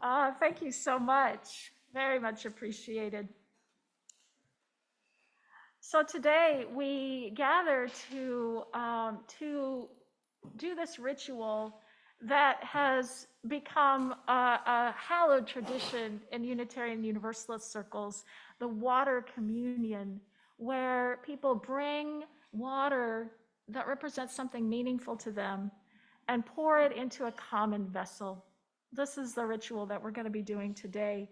Thank you so much. Very much appreciated. So today we gather to do this ritual that has become a hallowed tradition in Unitarian Universalist circles, the water communion, where people bring water that represents something meaningful to them and pour it into a common vessel. This is the ritual that we're going to be doing today.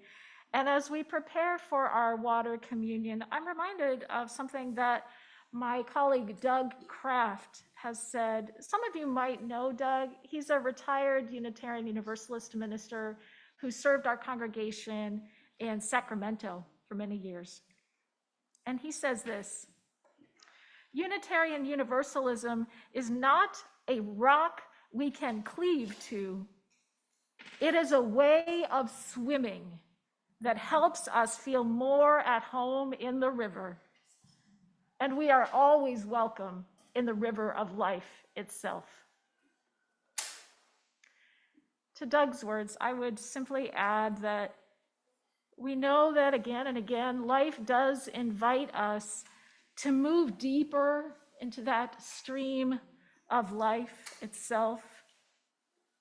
And as we prepare for our water communion, I'm reminded of something that my colleague Doug Kraft has said. Some of you might know Doug. He's a retired Unitarian Universalist minister who served our congregation in Sacramento for many years. And he says this: Unitarian Universalism is not a rock we can cleave to. It is a way of swimming that helps us feel more at home in the river. And we are always welcome in the river of life itself. To Doug's words, I would simply add that we know that again and again, life does invite us to move deeper into that stream of life itself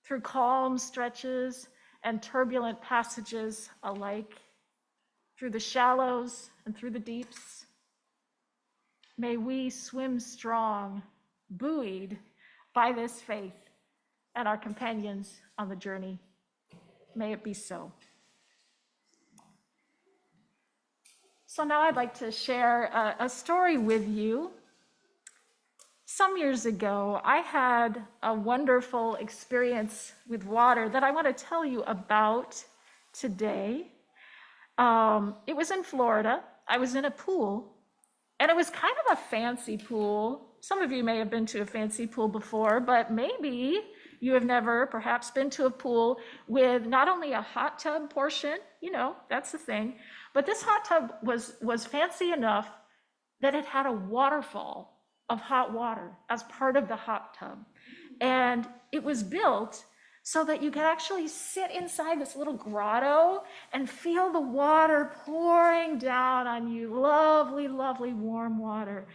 through calm stretches and turbulent passages alike, through the shallows and through the deeps. May we swim strong, buoyed by this faith and our companions on the journey. May it be so. So now I'd like to share a story with you. Some years ago, I had a wonderful experience with water that I want to tell you about today. It was in Florida. I was in a pool, and it was kind of a fancy pool. Some of you may have been to a fancy pool before, but maybe you have never perhaps been to a pool with not only a hot tub portion, that's the thing, but this hot tub was fancy enough that it had a waterfall of hot water as part of the hot tub. And it was built so that you could actually sit inside this little grotto and feel the water pouring down on you. Lovely, lovely warm water.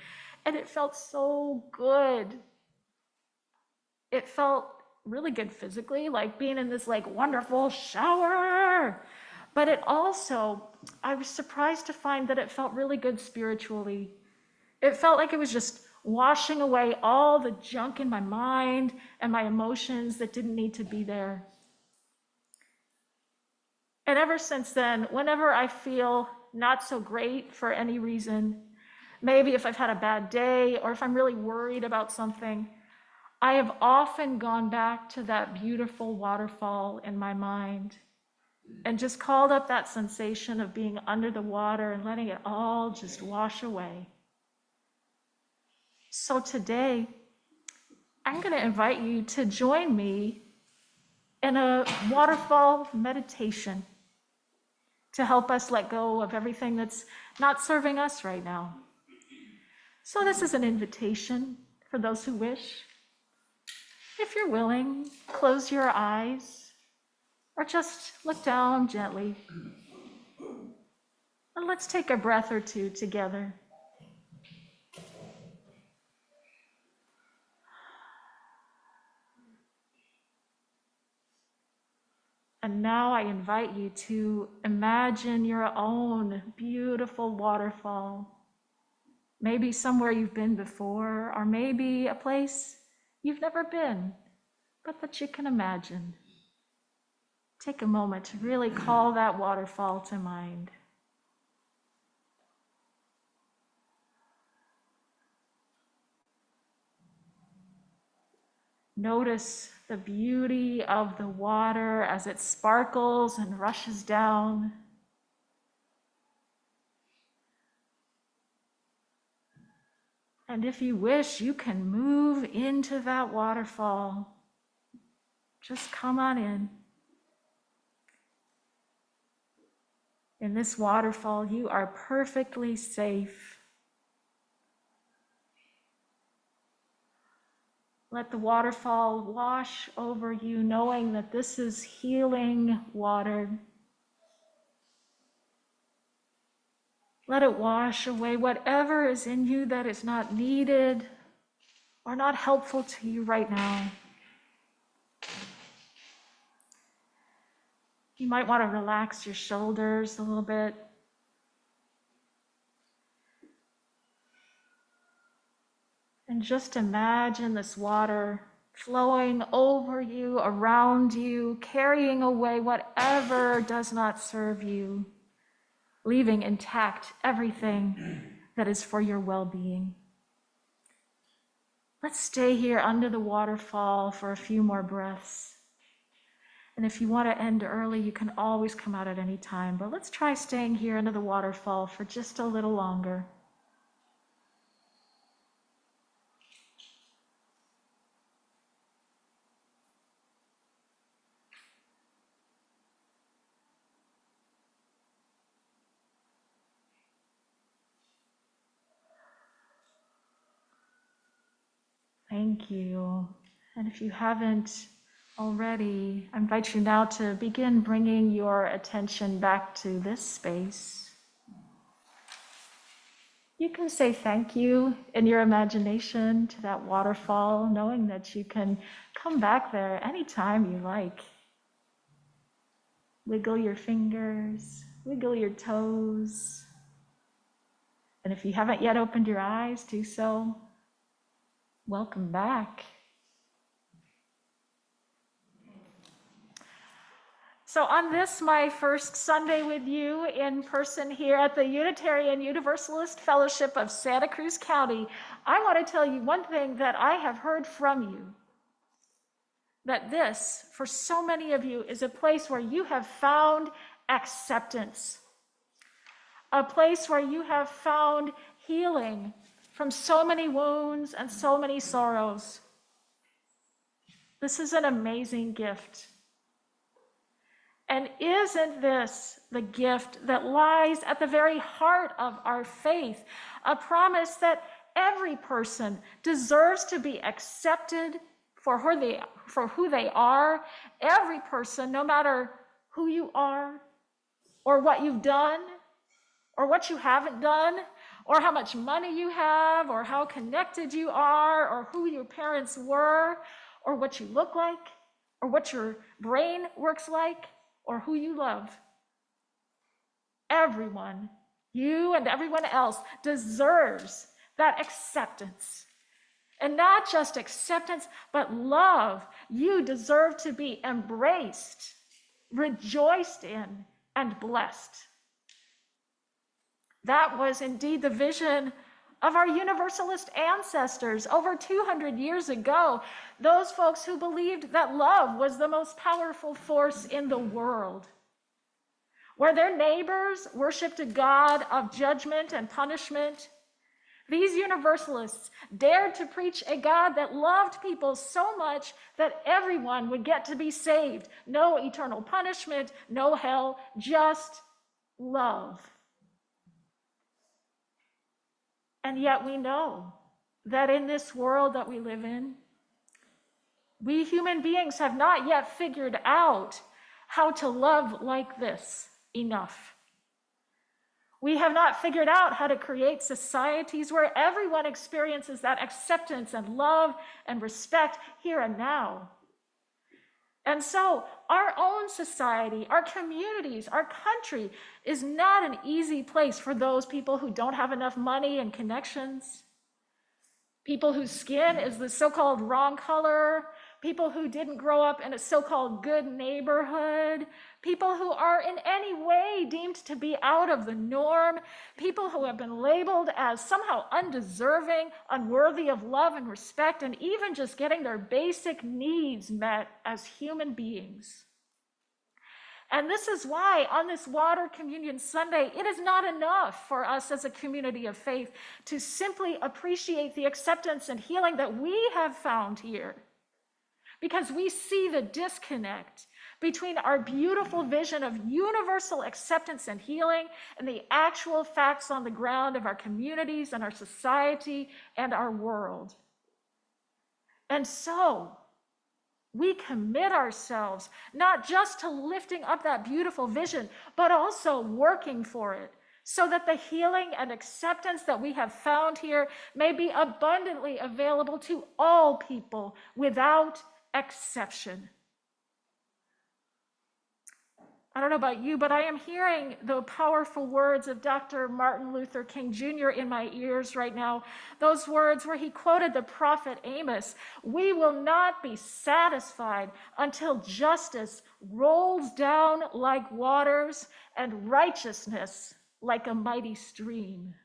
And it felt so good. It felt really good physically, like being in this wonderful shower. But it also, I was surprised to find that it felt really good spiritually. It felt like it was just washing away all the junk in my mind and my emotions that didn't need to be there. And ever since then, whenever I feel not so great for any reason, maybe if I've had a bad day or if I'm really worried about something, I have often gone back to that beautiful waterfall in my mind and just called up that sensation of being under the water and letting it all just wash away. So today, I'm going to invite you to join me in a waterfall meditation to help us let go of everything that's not serving us right now. So this is an invitation for those who wish. If you're willing, close your eyes or just look down gently. And let's take a breath or two together. And now I invite you to imagine your own beautiful waterfall. Maybe somewhere you've been before, or maybe a place you've never been, but that you can imagine. Take a moment to really call that waterfall to mind. Notice the beauty of the water as it sparkles and rushes down. And if you wish, you can move into that waterfall. Just come on in. In this waterfall, you are perfectly safe. Let the waterfall wash over you, knowing that this is healing water. Let it wash away whatever is in you that is not needed or not helpful to you right now. You might want to relax your shoulders a little bit. And just imagine this water flowing over you, around you, carrying away whatever does not serve you, leaving intact everything that is for your well-being. Let's stay here under the waterfall for a few more breaths. And if you want to end early, you can always come out at any time. But let's try staying here under the waterfall for just a little longer. Thank you. And if you haven't already, I invite you now to begin bringing your attention back to this space. You can say thank you in your imagination to that waterfall, knowing that you can come back there anytime you like. Wiggle your fingers, wiggle your toes. And if you haven't yet opened your eyes, do so. Welcome back. So on this, my first Sunday with you in person here at the Unitarian Universalist Fellowship of Santa Cruz County, I want to tell you one thing that I have heard from you, that this, for so many of you, is a place where you have found acceptance, a place where you have found healing from so many wounds and so many sorrows. This is an amazing gift. And isn't this the gift that lies at the very heart of our faith? A promise that every person deserves to be accepted for who they are. Every person, no matter who you are, or what you've done, or what you haven't done, or how much money you have, or how connected you are, or who your parents were, or what you look like, or what your brain works like, or who you love. Everyone, you and everyone else, deserves that acceptance. And not just acceptance, but love. You deserve to be embraced, rejoiced in, and blessed. That was indeed the vision of our Universalist ancestors over 200 years ago, those folks who believed that love was the most powerful force in the world. Where their neighbors worshiped a God of judgment and punishment, these Universalists dared to preach a God that loved people so much that everyone would get to be saved. No eternal punishment, no hell, just love. And yet we know that in this world that we live in, we human beings have not yet figured out how to love like this enough. We have not figured out how to create societies where everyone experiences that acceptance and love and respect here and now. And so our own society, our communities, our country is not an easy place for those people who don't have enough money and connections, people whose skin is the so-called wrong color, people who didn't grow up in a so-called good neighborhood, people who are in any way deemed to be out of the norm, people who have been labeled as somehow undeserving, unworthy of love and respect, and even just getting their basic needs met as human beings. And this is why on this Water Communion Sunday, it is not enough for us as a community of faith to simply appreciate the acceptance and healing that we have found here. Because we see the disconnect between our beautiful vision of universal acceptance and healing and the actual facts on the ground of our communities and our society and our world. And so we commit ourselves not just to lifting up that beautiful vision, but also working for it, so that the healing and acceptance that we have found here may be abundantly available to all people without exception. I don't know about you, but I am hearing the powerful words of Dr. Martin Luther King Jr. in my ears right now. Those words where he quoted the prophet Amos, "We will not be satisfied until justice rolls down like waters and righteousness like a mighty stream."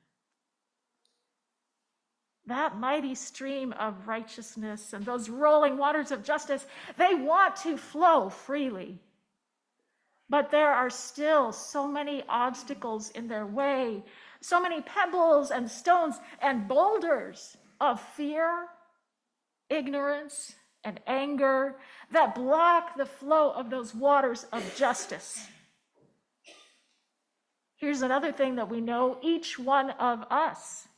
That mighty stream of righteousness and those rolling waters of justice, they want to flow freely. But there are still so many obstacles in their way, so many pebbles and stones and boulders of fear, ignorance, and anger that block the flow of those waters of justice. Here's another thing that we know: each one of us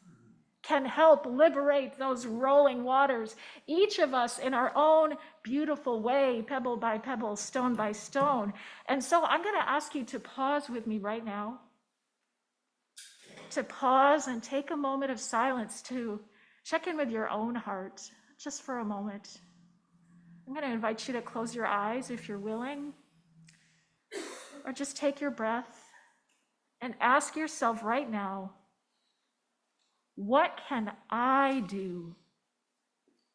can help liberate those rolling waters, each of us in our own beautiful way, pebble by pebble, stone by stone. And so I'm going to ask you to pause with me right now, to pause and take a moment of silence to check in with your own heart, just for a moment. I'm going to invite you to close your eyes if you're willing, or just take your breath and ask yourself right now, what can I do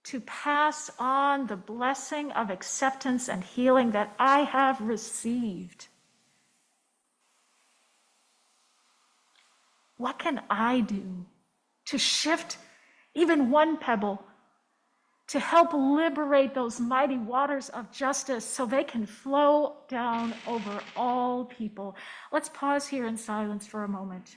to pass on the blessing of acceptance and healing that I have received? What can I do to shift even one pebble to help liberate those mighty waters of justice so they can flow down over all people? Let's pause here in silence for a moment.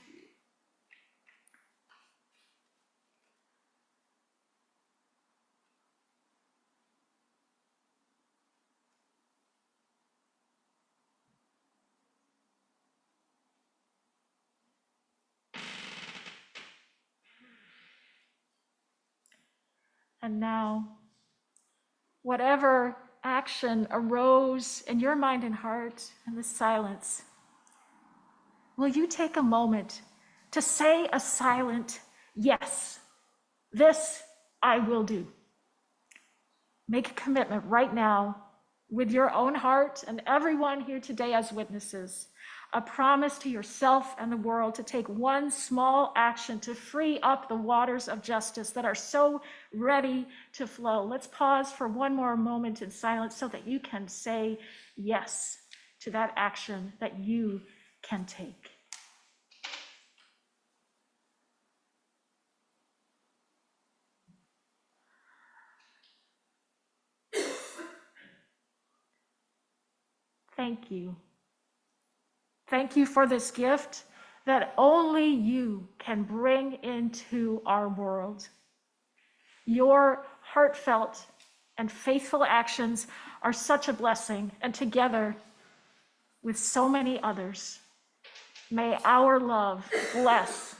And now, whatever action arose in your mind and heart in the silence, will you take a moment to say a silent yes? This I will do. Make a commitment right now with your own heart and everyone here today as witnesses, a promise to yourself and the world to take one small action to free up the waters of justice that are so ready to flow. Let's pause for one more moment in silence so that you can say yes to that action that you can take. Thank you. Thank you for this gift that only you can bring into our world. Your heartfelt and faithful actions are such a blessing, and together with so many others, may our love bless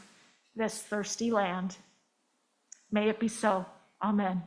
this thirsty land. May it be so. Amen.